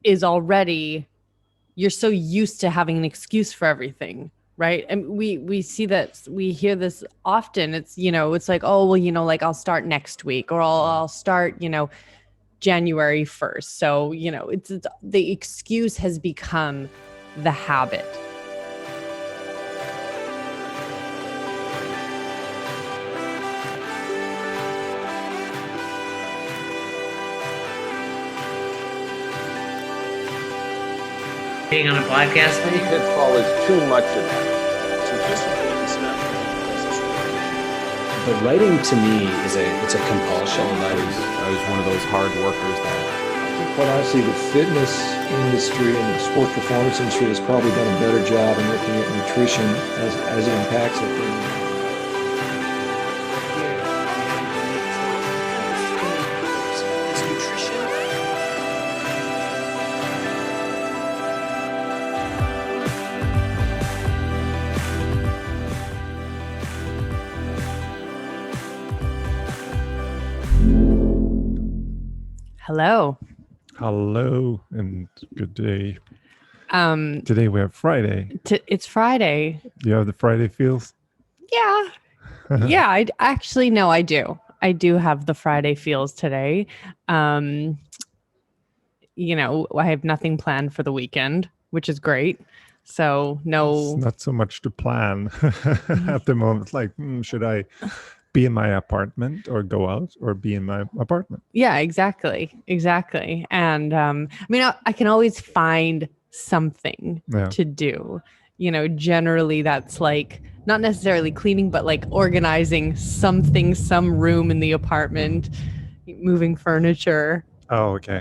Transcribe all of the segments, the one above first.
is already, you're so used to having an excuse for everything, right? And we see that, we hear this often. It's, it's like, oh, well, like I'll start next week, or I'll start, January 1st. So, it's the excuse has become the habit. Being on a podcast, Any pitfall is too much of that. But writing to me it's a compulsion. I was one of those hard workers that. I think quite honestly, the fitness industry and the sports performance industry has probably done a better job in looking at nutrition as it impacts it than Hello. Hello and good day. Today we have Friday. It's Friday. You have the Friday feels? Yeah. Yeah, I actually, no, I do. I do have the Friday feels today. I have nothing planned for the weekend, which is great. So no. It's not so much to plan at the moment. Like, should I be in my apartment or go out, or be in my apartment? Yeah, exactly. And I can always find something to do. Generally that's like not necessarily cleaning, but like organizing something, some room in the apartment, moving furniture. Oh, okay.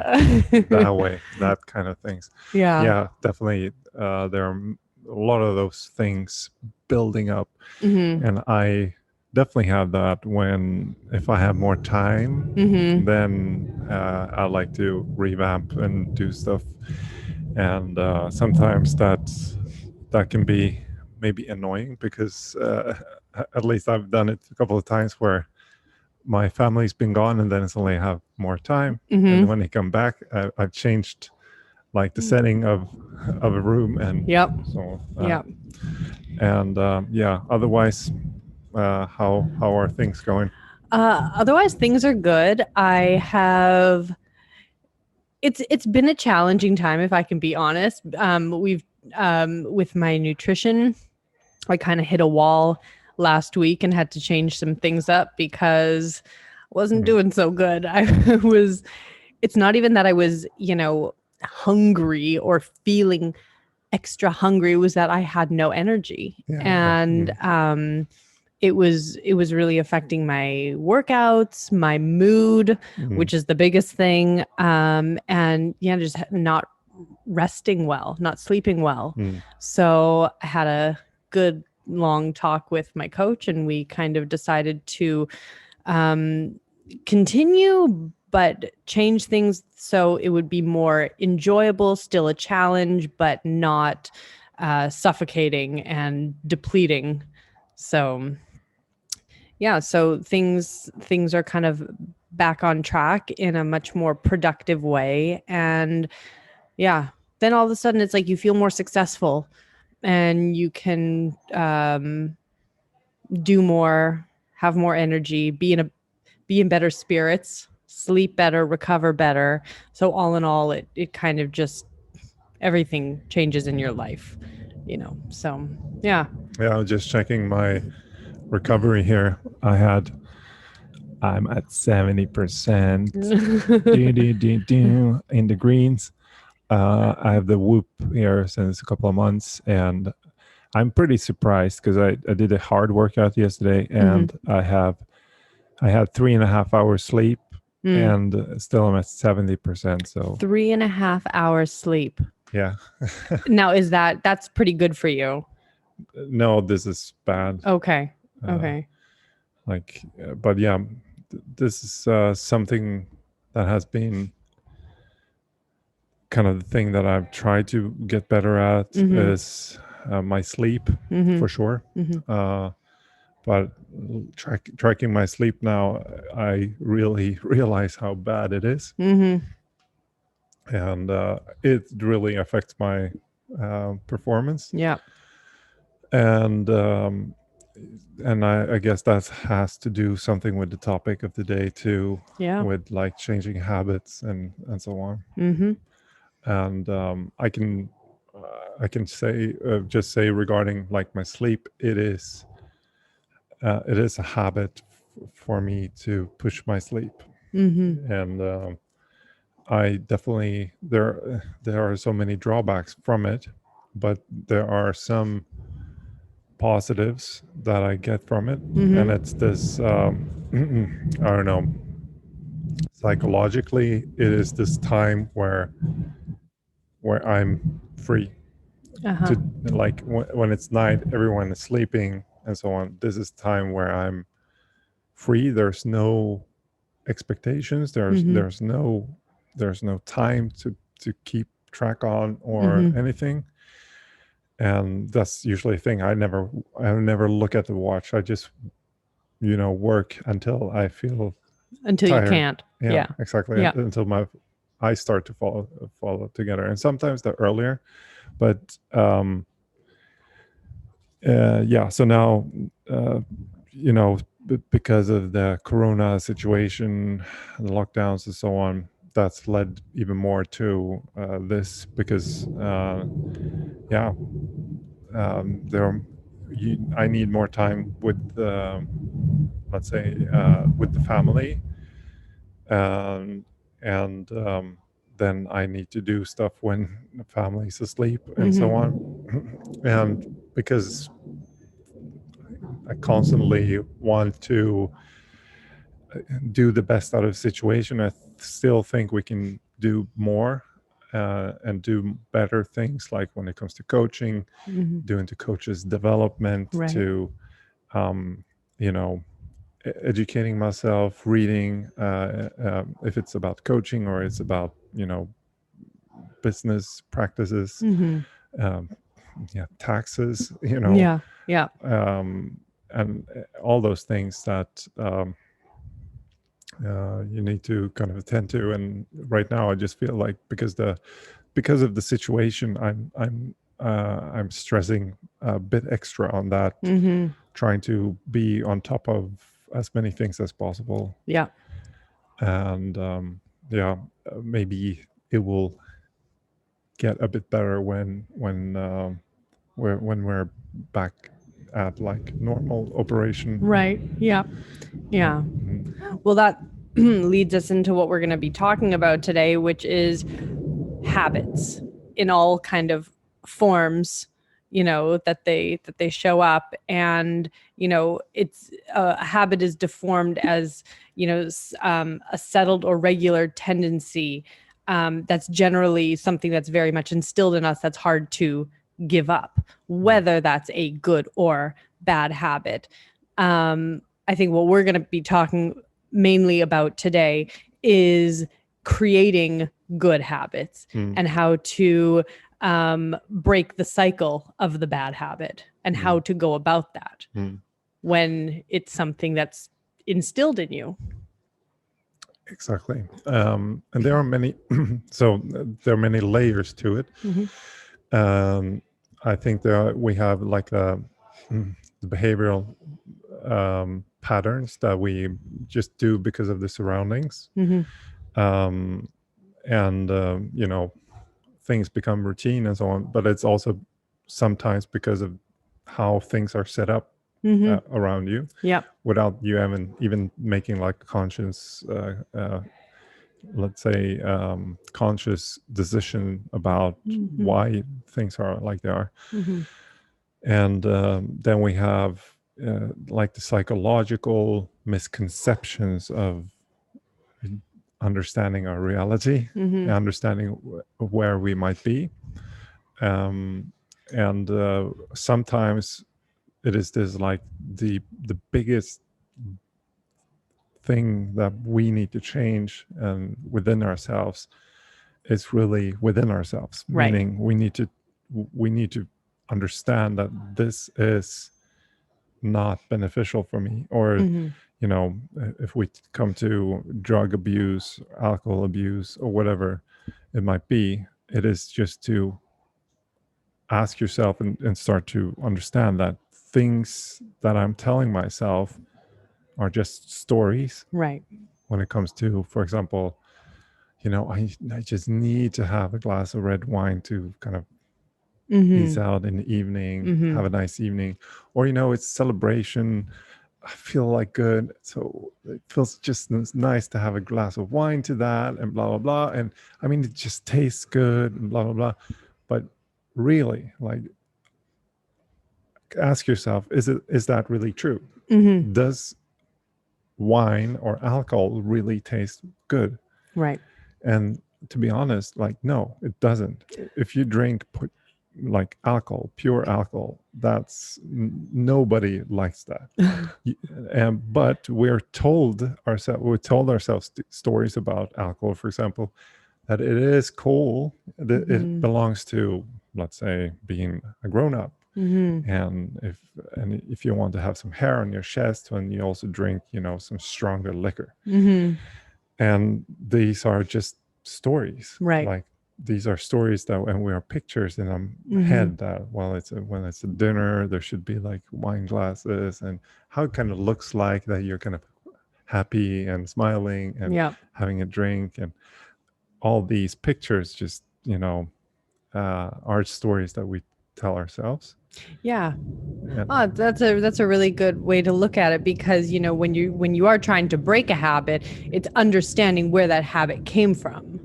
That way, that kind of things. Yeah, definitely. There are a lot of those things building up, and I definitely have that if I have more time, then I like to revamp and do stuff. And sometimes that can be maybe annoying, because at least I've done it a couple of times where my family's been gone, and then suddenly I have more time. And when they come back, I've changed like the setting of a room. And otherwise, how are things going? Otherwise things are good. It's been a challenging time, if I can be honest. We've with my nutrition, I kind of hit a wall last week and had to change some things up because I wasn't doing so good. It's not even that I was, hungry or feeling extra hungry. It was that I had no energy. It was really affecting my workouts, my mood, which is the biggest thing. Just not resting well, not sleeping well. So I had a good long talk with my coach, and we kind of decided to continue, but change things so it would be more enjoyable, still a challenge, but not suffocating and depleting. So things are kind of back on track in a much more productive way. And then all of a sudden it's like you feel more successful, and you can do more, have more energy, be in better spirits, sleep better, recover better. So all in all, it kind of just, everything changes in your life, so yeah. I was just checking my recovery here. I'm at 70% in the greens. I have the Whoop here since a couple of months, and I'm pretty surprised because I did a hard workout yesterday, and I had 3.5 hours sleep, and still I'm at 70%. So 3.5 hours sleep. Yeah. Now, that's pretty good for you? No, this is bad. Okay. But yeah, this is something that has been kind of the thing that I've tried to get better at, is my sleep, for sure. But tracking my sleep now, I really realize how bad it is. and it really affects my performance. Yeah. And I guess that has to do something with the topic of the day too, with like changing habits and so on. Mm-hmm. And I can say just say regarding like my sleep, it is a habit for me to push my sleep. Mm-hmm. And I definitely there are so many drawbacks from it, but there are some positives that I get from it. Mm-hmm. And it's this I don't know, psychologically it is this time where I'm free to, like, when it's night, everyone is sleeping and so on. This is time where I'm free. There's no expectations. There's no time to keep track on or anything. And that's usually a thing. I never look at the watch. I just work until I feel tired. You can't. Yeah, exactly. Until my eyes start to fall together, and sometimes the earlier. But so now because of the corona situation, the lockdowns and so on, that's led even more to this, because I need more time with let's say with the family, and then I need to do stuff when the family's asleep and so on. And because I constantly want to do the best out of the situation, I still think we can do more and do better things, like when it comes to coaching, doing the coaches development, to educating myself, reading, if it's about coaching or it's about business practices, taxes, and all those things that you need to kind of attend to. And right now I just feel like because of the situation, I'm stressing a bit extra on that, trying to be on top of as many things as possible. And maybe it will get a bit better when we're back at like normal operation. Well, that leads us into what we're going to be talking about today, which is habits in all kind of forms, that they show up. And it's a habit is deformed as a settled or regular tendency that's generally something that's very much instilled in us, that's hard to give up, whether that's a good or bad habit. I think what we're going to be talking mainly about today is creating good habits and how to break the cycle of the bad habit, and how to go about that when it's something that's instilled in you. Exactly. And there are many, so there are many layers to it. I think we have like the behavioral patterns that we just do because of the surroundings. And things become routine and so on, but it's also sometimes because of how things are set up around you, without you even making like a conscious let's say conscious decision about why things are like they are. And then we have like the psychological misconceptions of understanding our reality, understanding where we might be, and sometimes it is this like the biggest thing that we need to change and within ourselves is really within ourselves, meaning we need to understand that this is not beneficial for me, or if we come to drug abuse, alcohol abuse, or whatever it might be, it is just to ask yourself and start to understand that things that I'm telling myself are just stories. Right. When it comes to, for example, I just need to have a glass of red wine to kind of ease out in the evening, have a nice evening. Or, it's celebration. I feel like good. So it feels just nice to have a glass of wine to that and blah, blah, blah. And I mean, it just tastes good and blah, blah, blah. But really, like, ask yourself, is that really true? Does wine or alcohol really taste good? Right. And to be honest, like, no, it doesn't. If you drink like alcohol, pure alcohol, nobody likes that. But we told ourselves stories about alcohol, for example, that it is cool, that it belongs to, let's say, being a grown-up. And if you want to have some hair on your chest when you also drink, some stronger liquor. And these are just stories, right? Like, these are stories that, and we are pictures in our head that, well, when it's a dinner, there should be like wine glasses, and how it kind of looks like that you're kind of happy and smiling and having a drink, and all these pictures just, are stories that we tell ourselves. Yeah. Oh, that's a really good way to look at it, because when you are trying to break a habit, it's understanding where that habit came from.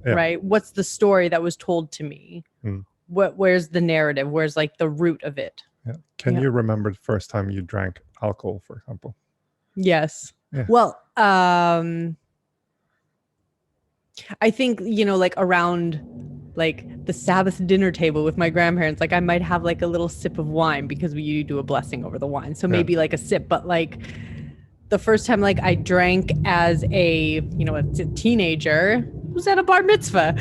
Right? What's the story that was told to me? Where's the narrative? Where's like the root of it? Can you remember the first time you drank alcohol, for example? Yes. Well, I think like around like the Sabbath dinner table with my grandparents, like I might have like a little sip of wine because we do a blessing over the wine. So maybe like a sip, but like the first time like I drank as a teenager was at a bar mitzvah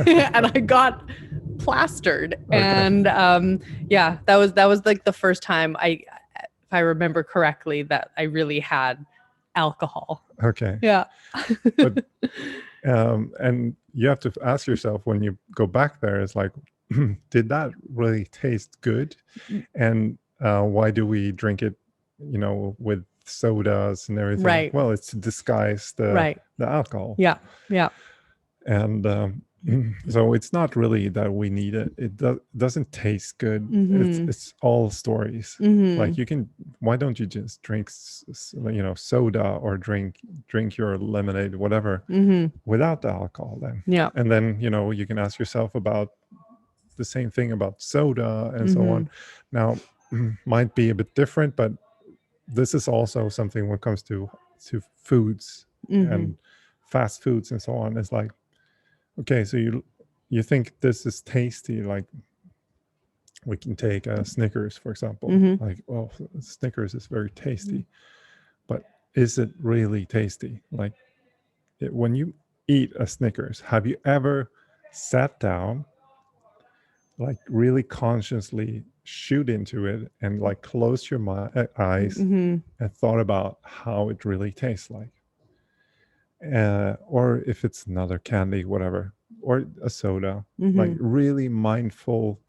and I got plastered. Okay. And that was like the first time if I remember correctly, that I really had alcohol. Okay. Yeah. But and you have to ask yourself when you go back there, it's like, did that really taste good? And why do we drink it, with sodas and everything? Right. Well, it's to disguise the alcohol. Yeah. Yeah. And so it's not really that we need it. It doesn't taste good. It's all stories. Like, why don't you just drink, soda, or drink your lemonade, whatever, without the alcohol then? Yeah. And then, you can ask yourself about the same thing about soda and so on. Now, might be a bit different, but this is also something when it comes to foods and fast foods and so on. It's like, okay, so you think this is tasty, like we can take a Snickers, for example. Like, well, Snickers is very tasty, but is it really tasty? Like, when you eat a Snickers, have you ever sat down, like really consciously shoot into it and like close your eyes and thought about how it really tastes like? Or if it's another candy, whatever, or a soda, like really mindful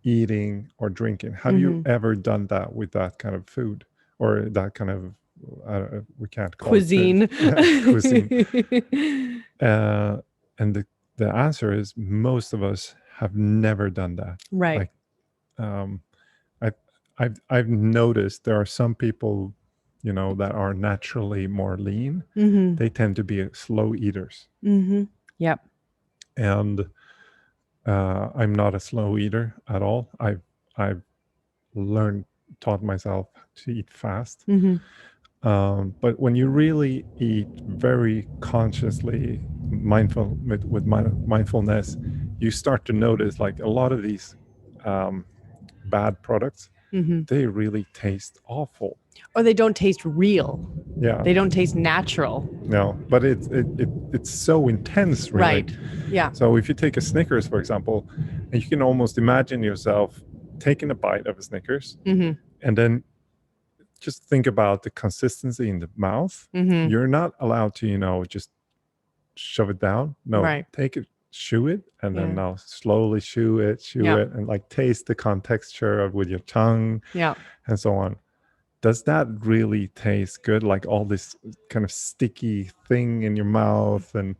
eating or drinking. Have you ever done that with that kind of food, or that kind of we can't call cuisine? It cuisine. And the answer is most of us have never done that. Right. Like, I've noticed there are some people, that are naturally more lean. They tend to be slow eaters. Yep. And I'm not a slow eater at all. I've taught myself to eat fast. But when you really eat very consciously, with mindfulness, you start to notice like a lot of these bad products, they really taste awful. Or they don't taste real. Yeah. They don't taste natural. No, but it's so intense, really. Right. Yeah. So if you take a Snickers, for example, and you can almost imagine yourself taking a bite of a Snickers and then just think about the consistency in the mouth. Mm-hmm. You're not allowed to, just shove it down. No, Right. take it, chew it, and then Yeah. now slowly chew it, and like taste the contexture with your tongue, and so on. Does that really taste good? Like all this kind of sticky thing in your mouth, and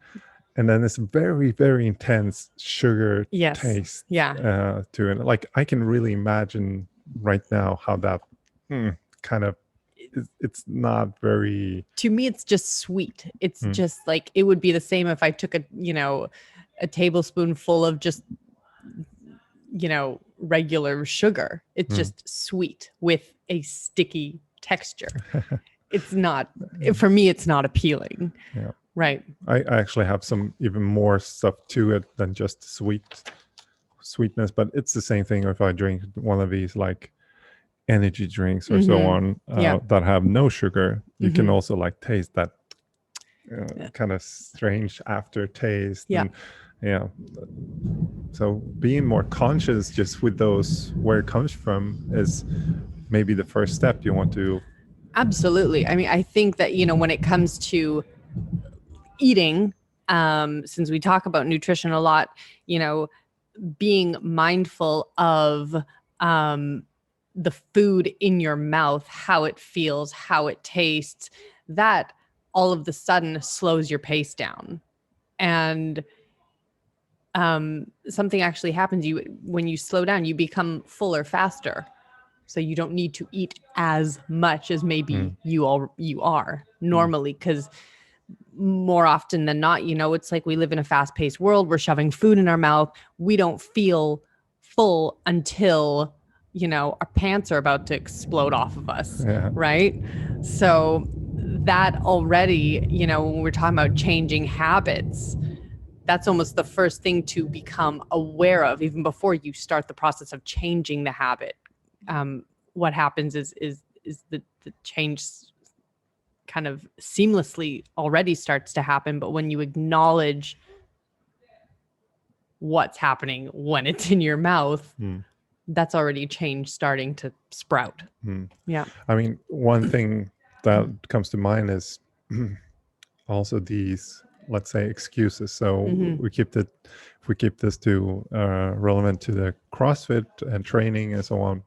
then this very, very intense sugar taste to it. Like I can really imagine right now how that kind of, it's not very. To me, it's just sweet. It's just like, it would be the same if I took a tablespoonful of just, regular sugar. It's just sweet with a sticky texture. It's not, for me, it's not appealing. Yeah. Right. I actually have some even more stuff to it than just sweetness, but it's the same thing if I drink one of these like energy drinks or so on that have no sugar. You can also like taste that kind of strange aftertaste. Yeah. And, so being more conscious just with those, where it comes from, is maybe the first step you want to. Absolutely. I mean, I think that, when it comes to eating, since we talk about nutrition a lot, being mindful of the food in your mouth, how it feels, how it tastes, that all of the sudden slows your pace down. And something actually happens. When you slow down, you become fuller faster. So you don't need to eat as much as maybe you are normally, because more often than not, it's like we live in a fast-paced world. We're shoving food in our mouth. We don't feel full until, our pants are about to explode off of us, right? So that already, when we're talking about changing habits, that's almost the first thing to become aware of, even before you start the process of changing the habit. What happens is the change kind of seamlessly already starts to happen. But when you acknowledge what's happening when it's in your mouth, that's already change starting to sprout. Yeah. I mean, one thing that comes to mind is also these, let's say, excuses. So we keep this to relevant to the CrossFit and training and so on.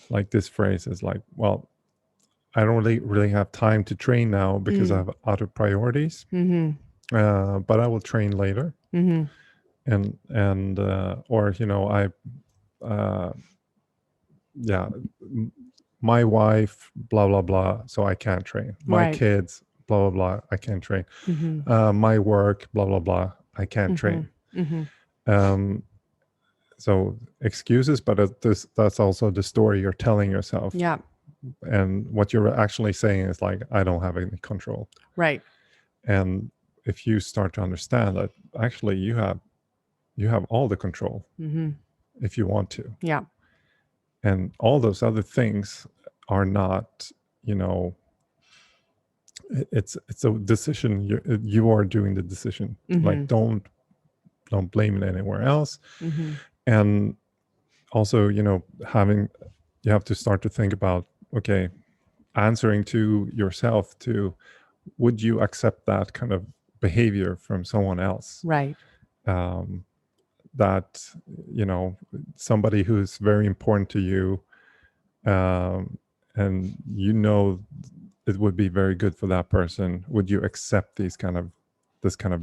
Like this phrase is like, well, I don't really have time to train now because I have other priorities. But I will train later. And or my wife, blah blah blah, so I can't train. My kids, blah blah blah, I can't train. My work, blah blah blah, I can't train. So excuses, but that's also the story you're telling yourself. Yeah. And what you're actually saying is like, I don't have any control. Right. And if you start to understand that actually you have all the control if you want to. Yeah. And all those other things are not, it's a decision. You are doing the decision. Like don't blame it anywhere else. And also, you have to start to think about, okay, answering to yourself to, would you accept that kind of behavior from someone else? Right. That, somebody who's very important to you, and it would be very good for that person. Would you accept this kind of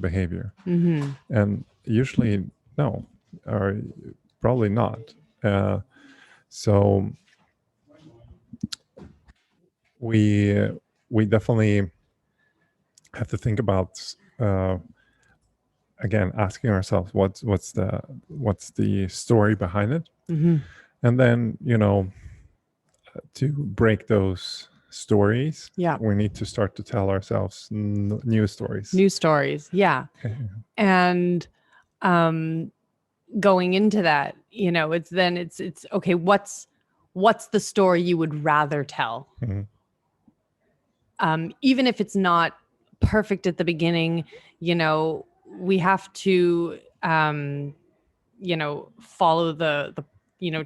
behavior? And usually no, or probably not. So we definitely have to think about, again, asking ourselves what's the story behind it, and then to break those stories, we need to start to tell ourselves new stories. Yeah. And going into that, it's okay, what's the story you would rather tell? Even if it's not perfect at the beginning, we have to follow the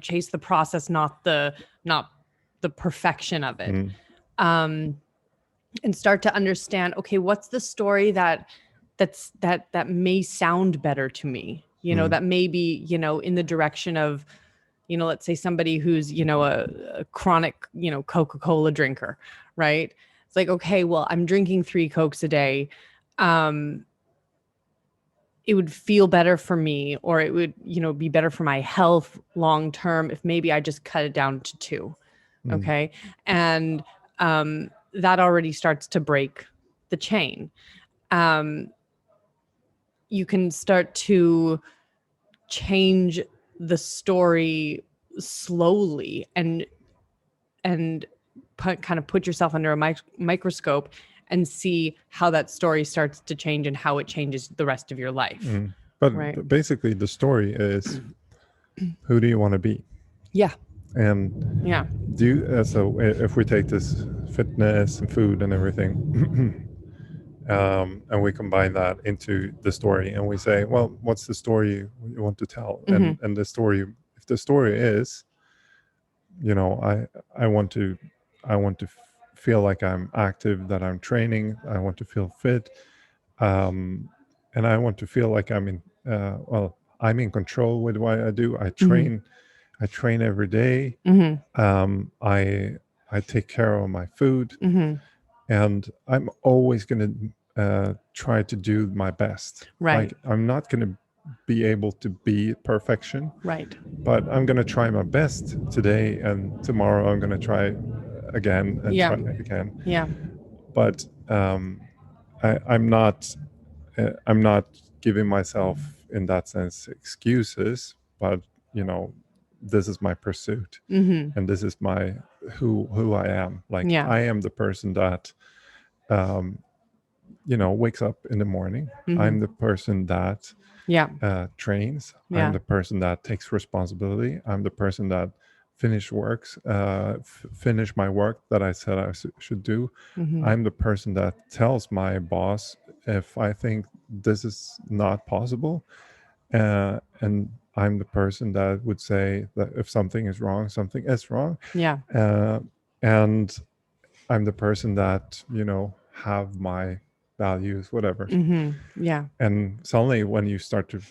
chase the process, not the perfection of it. And start to understand, okay, what's the story that may sound better to me, that may be, in the direction of, let's say somebody who's, a chronic, Coca-Cola drinker, right? It's like, okay, well, I'm drinking 3 Cokes a day. It would feel better for me, or it would, be better for my health long-term if maybe I just cut it down to 2. Okay. And, that already starts to break the chain. You can start to change the story slowly and kind of put yourself under a microscope and see how that story starts to change and how it changes the rest of your life. But basically the story is, who do you want to be? Yeah. And so if we take this fitness and food and everything, and we combine that into the story, and we say, well, what's the story you want to tell? And the story, if the story is, I want to feel like I'm active, that I'm training, I want to feel fit, and I want to feel like I'm in control with what I do. I train. I train every day. I take care of my food, and I'm always going to try to do my best. Right. Like, I'm not going to be able to be perfection. Right. But I'm going to try my best today, and tomorrow I'm going to try again and try again. Yeah. But I'm not giving myself in that sense excuses, but this is my pursuit, and this is my who I am. Like, I am the person that wakes up in the morning. I'm the person that trains. I'm the person that takes responsibility. I'm the person that finish my work that I said I should do. I'm the person that tells my boss if I think this is not possible, and I'm the person that would say that if something is wrong, something is wrong. Yeah. And I'm the person that, have my values, whatever. Yeah. And suddenly when you start to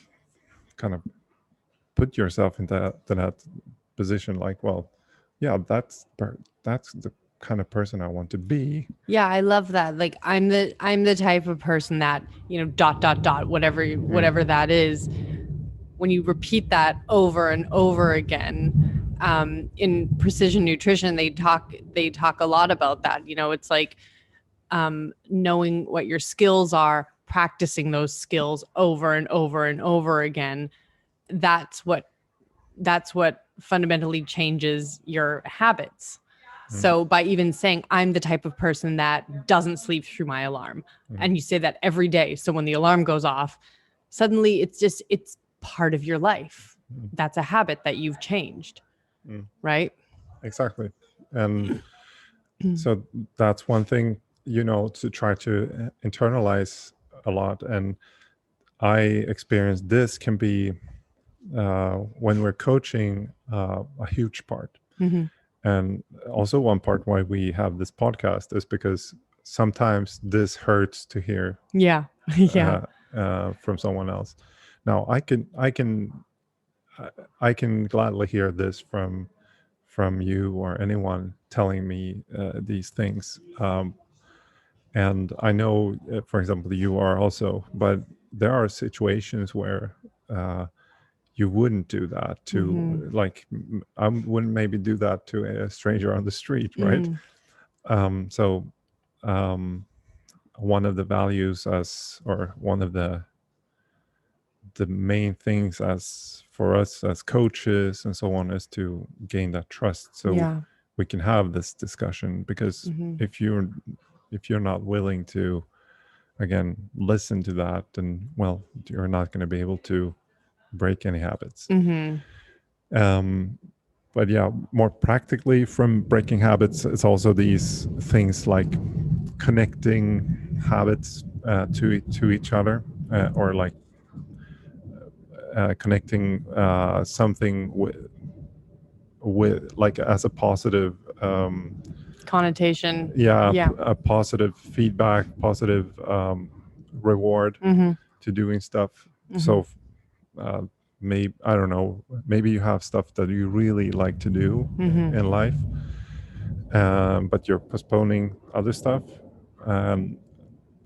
kind of put yourself into that position, like, well, yeah, that's the kind of person I want to be. Yeah, I love that. Like, I'm the type of person that, whatever that is. When you repeat that over and over again, in precision nutrition, they talk a lot about that. It's like knowing what your skills are, practicing those skills over and over and over again. That's what fundamentally changes your habits. So by even saying, I'm the type of person that doesn't sleep through my alarm, and you say that every day, so when the alarm goes off, suddenly it's part of your life. That's a habit that you've changed. Right? Exactly. And so that's one thing, to try to internalize a lot. And I experienced this can be when we're coaching a huge part. And also one part why we have this podcast is because sometimes this hurts to hear from someone else. Now I can gladly hear this from you or anyone telling me these things, and I know, for example, you are also, but there are situations where you wouldn't do that to, like, I wouldn't maybe do that to a stranger on the street, right? So one of the values one of the main things for us as coaches and so on is to gain that trust, so we can have this discussion. Because if you're not willing to, again, listen to that, then, well, you're not going to be able to break any habits. But yeah, more practically, from breaking habits, it's also these things like connecting habits to each other, or like connecting something with like as a positive connotation. A positive feedback, positive reward to doing stuff. So maybe, I don't know, maybe you have stuff that you really like to do in life, but you're postponing other stuff.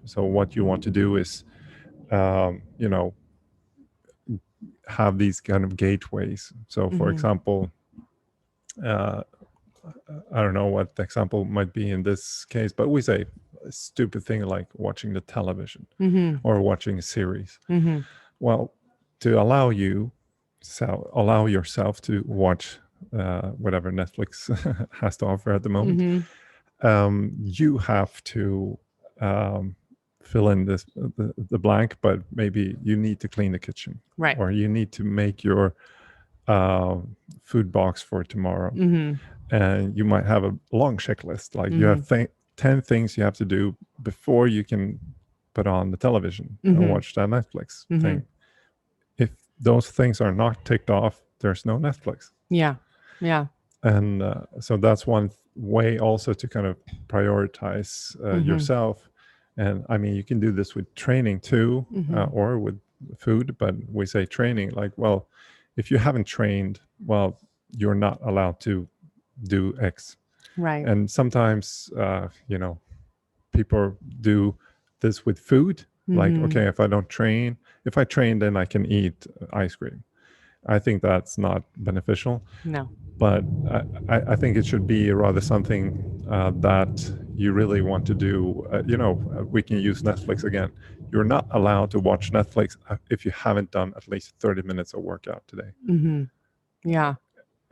So what you want to do is have these kind of gateways. So for example, I don't know what the example might be in this case, but we say a stupid thing like watching the television or watching a series. Well, to allow yourself to watch whatever Netflix has to offer at the moment, you have to fill in the blank, but maybe you need to clean the kitchen, right? Or you need to make your food box for tomorrow. And you might have a long checklist, like you have 10 things you have to do before you can put on the television and watch that Netflix thing. If those things are not ticked off, there's no Netflix. Yeah. And so that's one way also to kind of prioritize yourself. And I mean, you can do this with training too, or with food, but we say training, like, well, if you haven't trained, well, you're not allowed to do X. Right. And sometimes, people do this with food. Like, okay, if I train, then I can eat ice cream. I think that's not beneficial. No. But I think it should be rather something that you really want to do. We can use Netflix again. You're not allowed to watch Netflix if you haven't done at least 30 minutes of workout today. Yeah.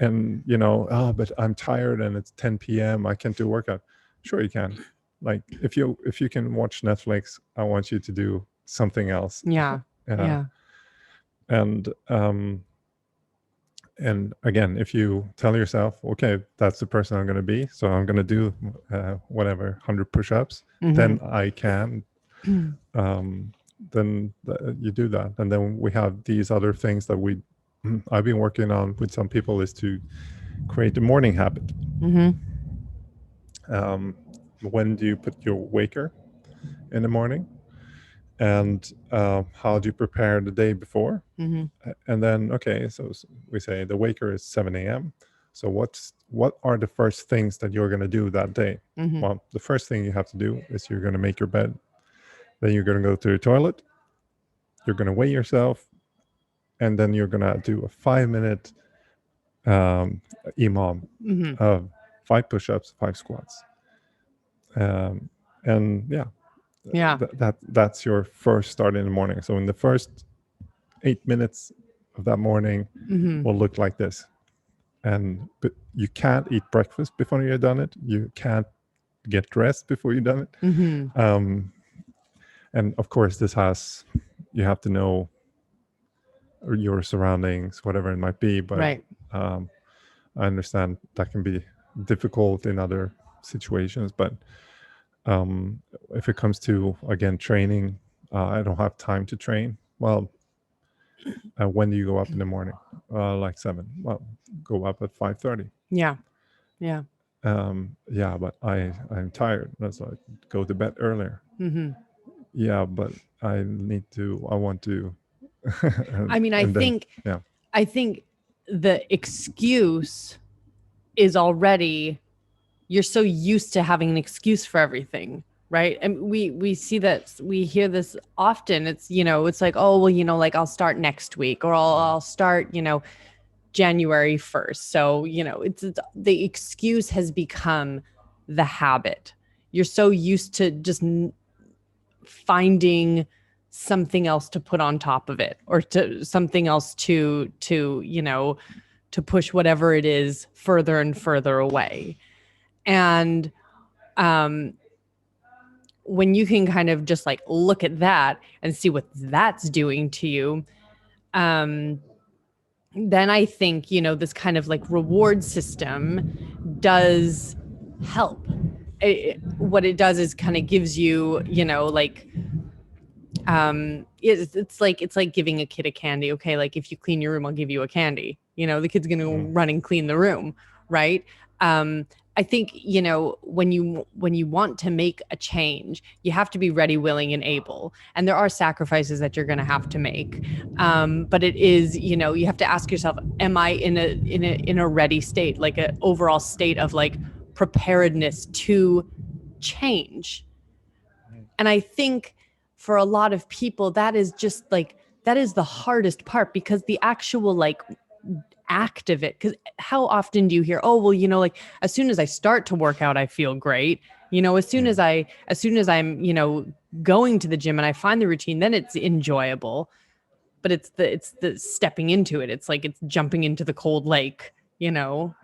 And, but I'm tired and it's 10 p.m. I can't do workout. Sure, you can. Like, if you can watch Netflix, I want you to do something else. Yeah. And again, if you tell yourself, okay, that's the person I'm going to be, so I'm going to do 100 push-ups, then I can, then you do that. And then we have these other things that I've been working on with some people, is to create a morning habit. When do you put your waker in the morning? And how do you prepare the day before? And then, okay, so we say the waker is 7 a.m. So what are the first things that you're going to do that day? Well, the first thing you have to do is you're going to make your bed. Then you're going to go to the toilet. You're going to weigh yourself. And then you're going to do a 5-minute EMOM of 5 push-ups, 5 squats. That's your first start in the morning. So in the first 8 minutes of that morning will look like this. But you can't eat breakfast before you've done it. You can't get dressed before you've done it. And of course, you have to know your surroundings, whatever it might be. But right. I understand that can be difficult in other situations. But if it comes to, again, training, I don't have time to train. Well, when do you go up in the morning? Like 7. Well, go up at 5:30. Yeah. But I'm tired. That's like, go to bed earlier. Yeah, but I want to. I think the excuse is already, you're so used to having an excuse for everything, right? And we see that, we hear this often. It's, it's like, oh, well, like I'll start next week, or I'll start, January 1st. So, it's the excuse has become the habit. You're so used to just finding something else to put on top of it, or to something else to push whatever it is further and further away. And when you can kind of just like look at that and see what that's doing to you, then I think, this kind of like reward system does help. What it does is kind of gives you, it's like giving a kid a candy. Okay, like if you clean your room, I'll give you a candy. The kid's going to run and clean the room, right? I think, you know, when you want to make a change, you have to be ready, willing, and able. And there are sacrifices that you're going to have to make. But it is, you know, you have to ask yourself, am I in a ready state, like an overall state of like preparedness to change? And I think for a lot of people, that is just like, that is the hardest part, because the actual like act of it, because how often do you hear, oh, well, you know, like as soon as I start to work out, I feel great. You know, as soon as I'm, you know, going to the gym and I find the routine, then it's enjoyable. But it's the stepping into it. It's like it's jumping into the cold lake, you know.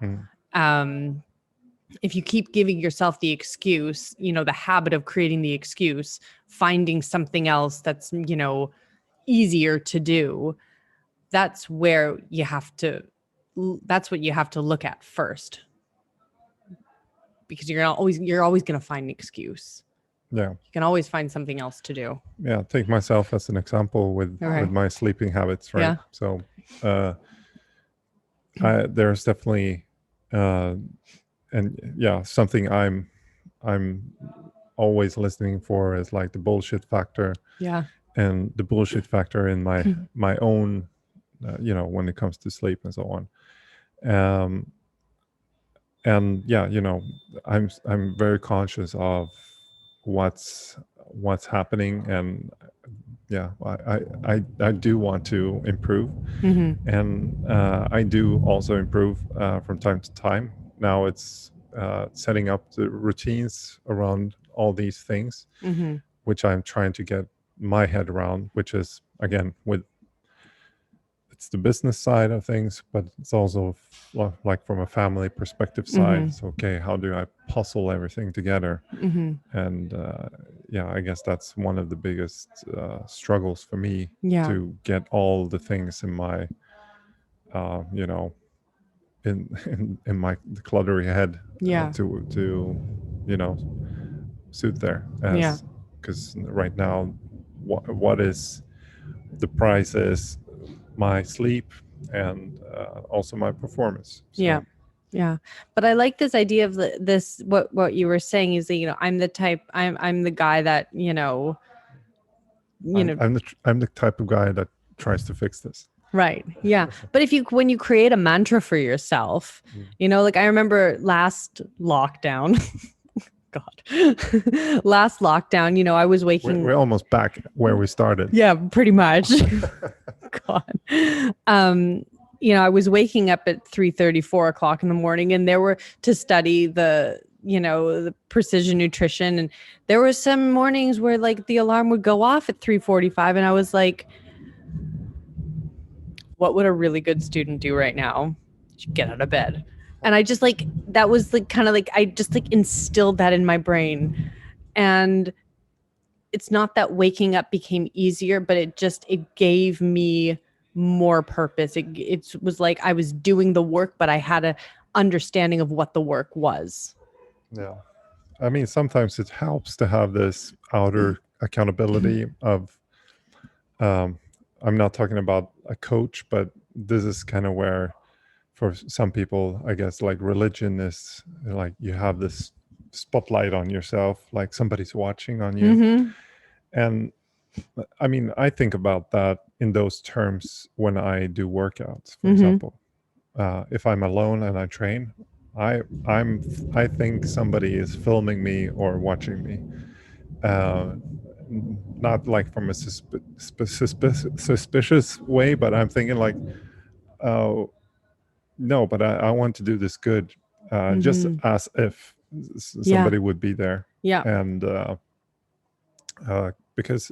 If you keep giving yourself the excuse, you know, the habit of creating the excuse, finding something else that's, you know, easier to do, that's where you have to, that's what you have to look at first, because you're always going to find an excuse. Yeah, you can always find something else to do. Yeah, take myself as an example with my sleeping habits, right? Yeah. So there's definitely and yeah, something I'm always listening for is like the bullshit factor. Yeah. And the bullshit factor in my own you know, when it comes to sleep and so on. And yeah, you know, I'm very conscious of what's happening, and yeah, I do want to improve. And I do also improve from time to time. Now it's setting up the routines around all these things, which I'm trying to get my head around, which is, again, it's the business side of things, but it's also like from a family perspective side. So, okay, how do I puzzle everything together? And yeah, I guess that's one of the biggest struggles for me, to get all the things in my, you know, in my cluttery head, to you know, suit there. Because right now, what is the price is my sleep and also my performance. So. Yeah. But I like this idea of this, what you were saying is that, you know, I'm the guy that, I'm the type of guy that tries to fix this. Right. Yeah. But when you create a mantra for yourself, you know, like I remember last lockdown, last lockdown, you know, I was waking. We're almost back where we started. Yeah, pretty much. God. You know, I was waking up at 3:30, 4 o'clock in the morning, and there were to study the precision nutrition. And there were some mornings where like the alarm would go off at 3:45, and I was like, what would a really good student do right now? Get out of bed. And I just like, that was like kind of like, I just like instilled that in my brain. And it's not that waking up became easier, but it gave me more purpose. It was like I was doing the work, but I had an understanding of what the work was. Yeah. I mean, sometimes it helps to have this outer accountability of, I'm not talking about a coach, but this is kind of where, for some people, I guess, like religion is like you have this spotlight on yourself, like somebody's watching on you. And I mean, I think about that in those terms when I do workouts, for example. If I'm alone and I train, I think somebody is filming me or watching me. Not like from a suspicious way, but I'm thinking like, no, but I want to do this good, just as if somebody would be there. Yeah. And because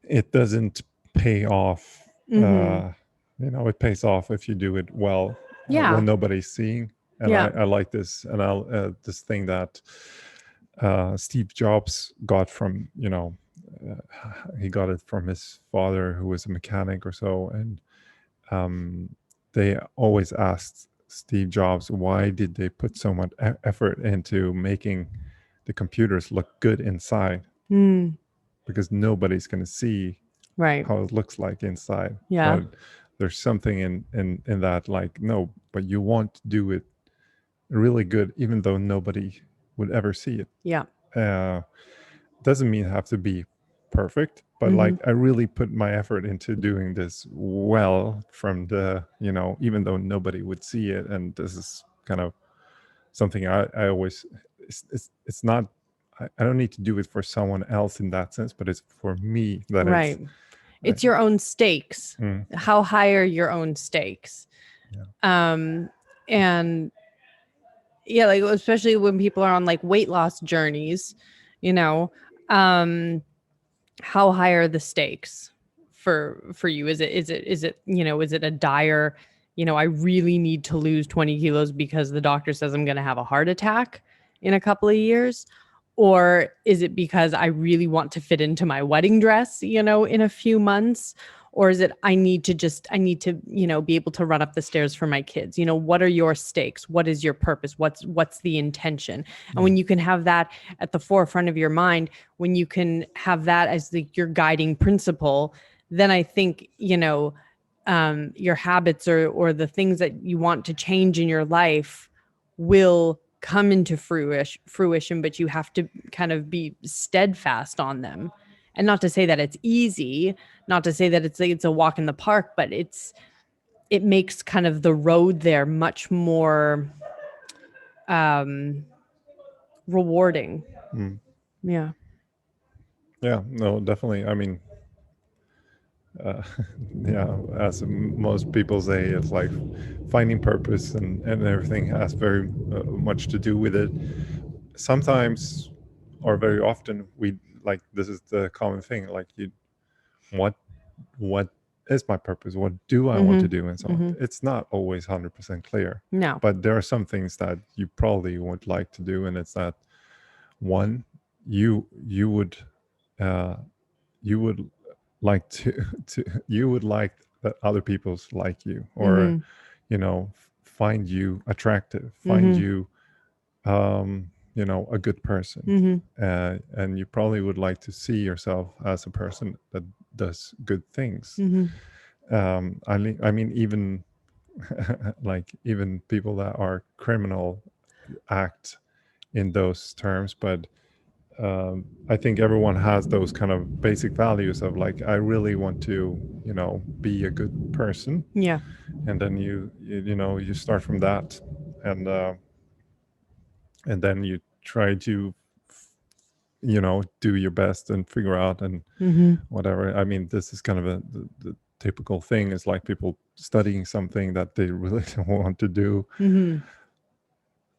it doesn't pay off. You know, it pays off if you do it well, when nobody's seeing. And I like this, and this thing that Steve Jobs got from, you know, he got it from his father, who was a mechanic or so, and they always asked Steve Jobs, why did they put so much effort into making the computers look good inside? Because nobody's going to see how it looks like inside. But there's something in that, like, no, but you want to do it really good, even though nobody would ever see it. Yeah. Doesn't mean have to be perfect, but like I really put my effort into doing this well from the, even though nobody would see it. And this is kind of something I always, it's not, I don't need to do it for someone else in that sense, but it's for me that right. It's your own stakes. How high are your own stakes? Yeah. And yeah, like especially when people are on like weight loss journeys, how high are the stakes for you? Is it is it a dire, I really need to lose 20 kilos because the doctor says I'm going to have a heart attack in a couple of years? Or is it because I really want to fit into my wedding dress, in a few months? Or is it I need to, be able to run up the stairs for my kids? What are your stakes? What is your purpose? What's the intention? And when you can have that at the forefront of your mind, when you can have that as your guiding principle, then I think, your habits or the things that you want to change in your life will come into fruition, but you have to kind of be steadfast on them. And not to say that it's easy, not to say that it's a walk in the park, but it makes kind of the road there much more rewarding. Yeah. Yeah, no, definitely. I mean, yeah, as most people say, it's like finding purpose and everything has very much to do with it. Sometimes, or very often, we like, this is the common thing, like what is my purpose? What do I want to do? And so on. It's not always 100% clear. No. But there are some things that you probably would like to do, and it's that one, you would like to you would like that other people's like you, or find you attractive, find you a good person. And you probably would like to see yourself as a person that does good things. I mean, even like even people that are criminal act in those terms, but I think everyone has those kind of basic values of like, I really want to, be a good person. Yeah. And then you start from that, and then you try to, do your best and figure out and whatever. I mean, this is kind of the typical thing is like people studying something that they really don't want to do.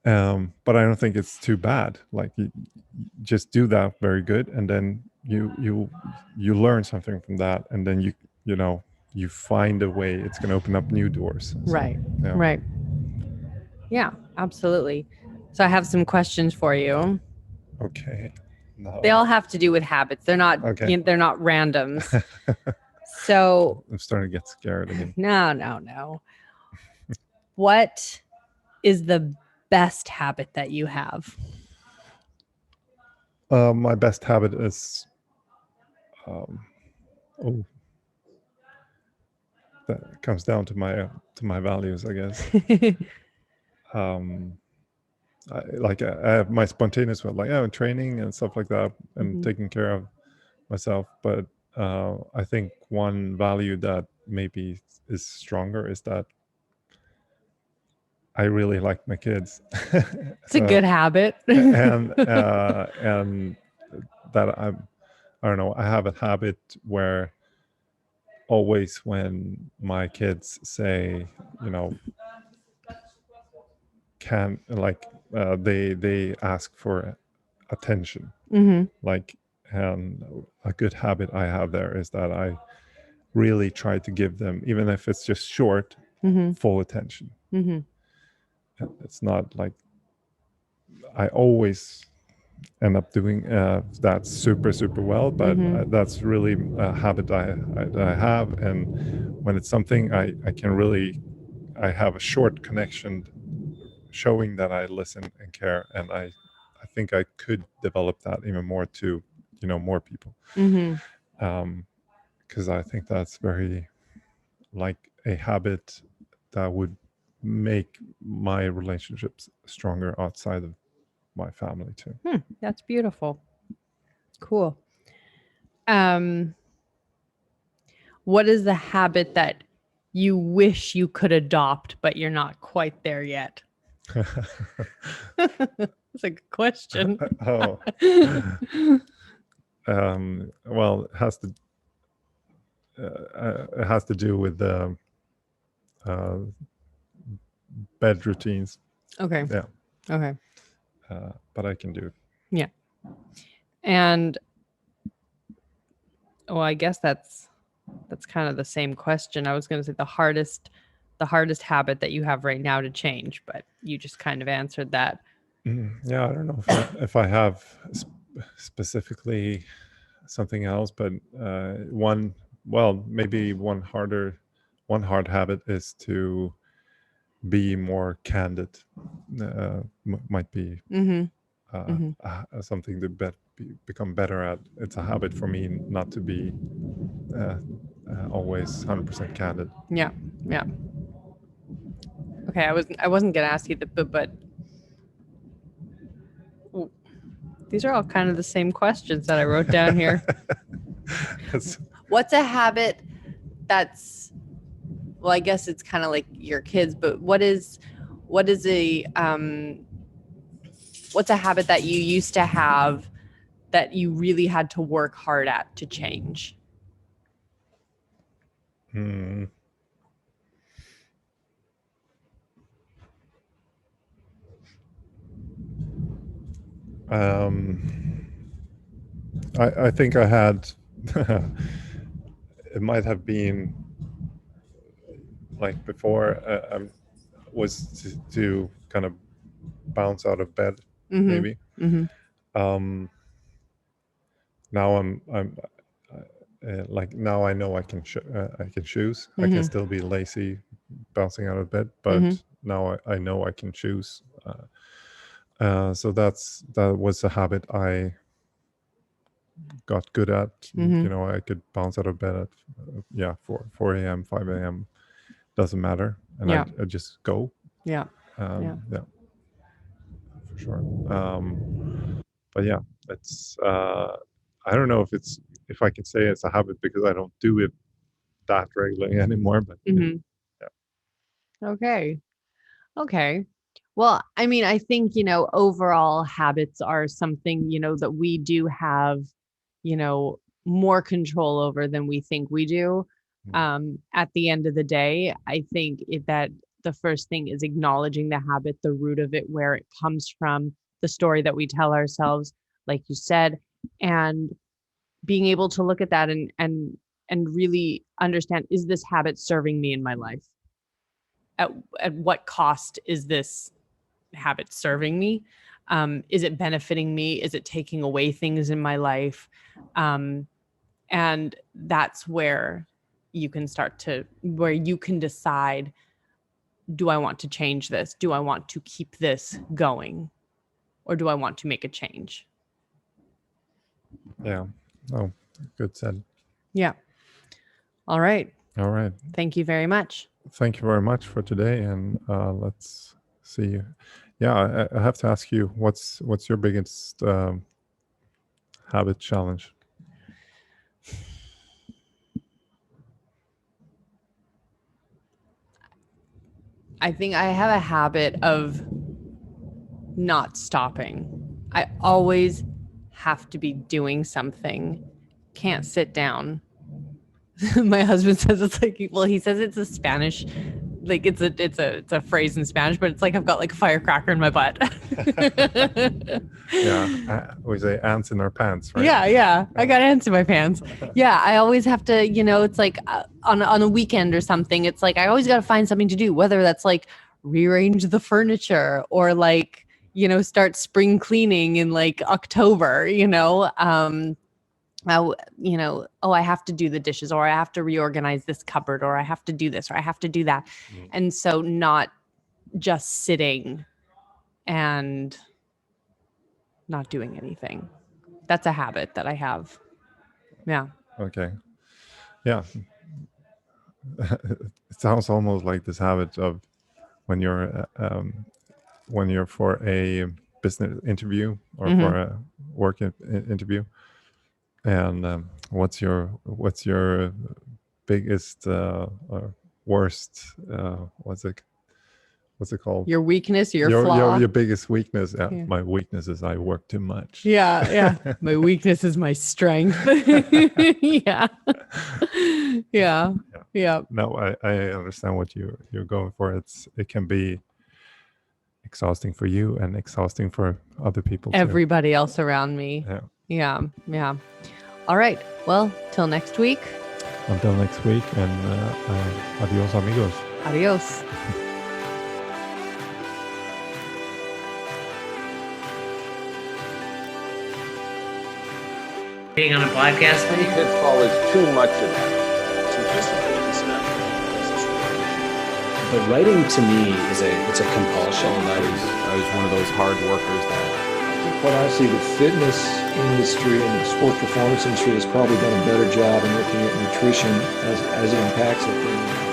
But I don't think it's too bad. Like you just do that very good, and then you learn something from that, and then you find a way. It's going to open up new doors. So, right. yeah. Right. Yeah, absolutely. So I have some questions for you. Okay. No. They all have to do with habits. They're not. Okay. They're not randoms. So I'm starting to get scared again. No. What is the best habit that you have? My best habit is that comes down to my values, I guess. I have my spontaneous one, like training and stuff like that, and taking care of myself. But I think one value that maybe is stronger is that I really like my kids. It's a good habit. and that I don't know, I have a habit where always when my kids say, can like they ask for attention. Like, and a good habit I have there is that I really try to give them, even if it's just short, full attention. It's not like I always end up doing that super well, but that's really a habit I have. And when it's something I can really, I have a short connection showing that I listen and care, and I think I could develop that even more to more people, because I think that's very like a habit that would make my relationships stronger outside of my family too. That's beautiful. Cool. What is the habit that you wish you could adopt, but you're not quite there yet? That's a good question. Well, it has to do with the bed routines. Okay. Yeah. Okay. But I can do it. Yeah. And I guess that's kind of the same question. I was going to say the hardest habit that you have right now to change, but you just kind of answered that. Yeah, I don't know if I have specifically something else, but maybe one hard habit is to be more candid. Might be something to become better at. It's a habit for me not to be always 100% candid. Yeah. Okay, I wasn't gonna ask you but these are all kind of the same questions that I wrote down here. What's a habit that's, well, I guess it's kind of like your kids, but what's a habit that you used to have that you really had to work hard at to change? I think I had it might have been like before was to kind of bounce out of bed, maybe. Now I'm like now I know I can choose. I can still be lazy bouncing out of bed, but now I know I can choose. So that was a habit I got good at. I could bounce out of bed at 4 a.m., 5 a.m. Doesn't matter, and I just go. Yeah. For sure. But yeah, it's I don't know if I can say it's a habit because I don't do it that regularly anymore. But yeah. Okay. Well, I mean, I think, overall habits are something, that we do have, more control over than we think we do. At the end of the day, I think that the first thing is acknowledging the habit, the root of it, where it comes from, the story that we tell ourselves, like you said, and being able to look at that and really understand, is this habit serving me in my life? At what cost is this habit serving me? Is it benefiting me? Is it taking away things in my life? And that's where you can where you can decide, do I want to change this? Do I want to keep this going? Or do I want to make a change? Yeah. Oh, good said. Yeah. All right. Thank you very much. Thank you very much for today, and let's see. Yeah, I have to ask you, what's your biggest habit challenge? I think I have a habit of not stopping. I always have to be doing something. Can't sit down. My husband says it's like, well, he says it's a Spanish, like it's a phrase in Spanish, but it's like I've got like a firecracker in my butt. Yeah, we say ants in our pants, right? Yeah. I got ants in my pants. Yeah, I always have to, it's like on a weekend or something. It's like I always got to find something to do, whether that's like rearrange the furniture or like, start spring cleaning in like October. I have to do the dishes, or I have to reorganize this cupboard, or I have to do this, or I have to do that. And so not just sitting and not doing anything. That's a habit that I have. Yeah. Okay. Yeah. It sounds almost like this habit of when you're for a business interview or for a work interview. And what's your biggest or worst? What's it called? Your weakness, your flaw. Your biggest weakness. Yeah. My weakness is I work too much. Yeah. My weakness is my strength. Yeah. No, I understand what you're going for. It can be exhausting for you and exhausting for other people too. Everybody else around me. Yeah. All right. Well, till next week. Until next week, and adios, amigos. Adios. Being on a podcast. One pitfall is too much of that. But writing to me is it's a compulsion. I was one of those hard workers that Quite honestly, the fitness industry and the sports performance industry has probably done a better job in looking at nutrition as it impacts it than